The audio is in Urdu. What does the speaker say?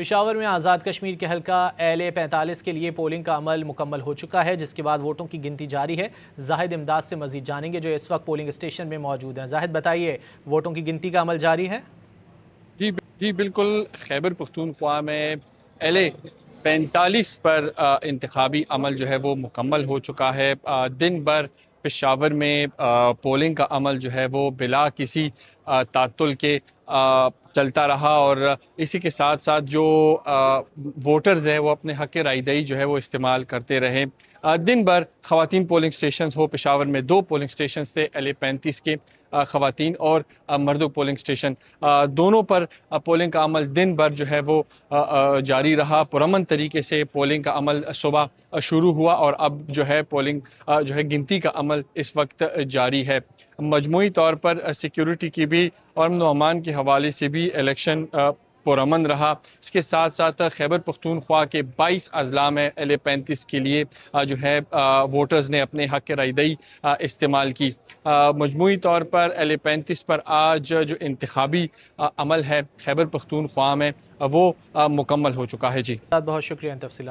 پشاور میں آزاد کشمیر کے حلقہ LA45 کے لیے پولنگ کا عمل مکمل ہو چکا ہے، جس کے بعد ووٹوں کی گنتی جاری ہے۔ زاہد امداد سے مزید جانیں گے جو اس وقت پولنگ اسٹیشن میں موجود ہیں۔ زاہد بتائیے، ووٹوں کی گنتی کا عمل جاری ہے؟ جی بالکل، خیبر پختونخوا میں LA45 پر انتخابی عمل جو ہے وہ مکمل ہو چکا ہے۔ دن بھر پشاور میں پولنگ کا عمل جو ہے وہ بلا کسی تعطل کے چلتا رہا، اور اسی کے ساتھ ساتھ جو ووٹرز ہیں وہ اپنے حق رائے دہی جو ہے وہ استعمال کرتے رہے۔ دن بھر خواتین پولنگ سٹیشنز ہو، پشاور میں 2 پولنگ سٹیشنز تھے، LA35 کے خواتین اور مردوں پولنگ سٹیشن، دونوں پر پولنگ کا عمل دن بھر جو ہے وہ جاری رہا۔ پرامن طریقے سے پولنگ کا عمل صبح شروع ہوا اور اب جو ہے پولنگ جو ہے گنتی کا عمل اس وقت جاری ہے۔ مجموعی طور پر سیکیورٹی کی بھی اور امن و امان کے حوالے سے بھی الیکشن پرامن رہا۔ اس کے ساتھ ساتھ خیبر پختونخوا کے 22 اضلاع میں LA35 کے لیے جو ہے ووٹرز نے اپنے حق رائے دہی استعمال کی۔ مجموعی طور پر LA35 پر آج جو انتخابی عمل ہے خیبر پختونخوا میں وہ مکمل ہو چکا ہے۔ جی بہت شکریہ ان تفصیلات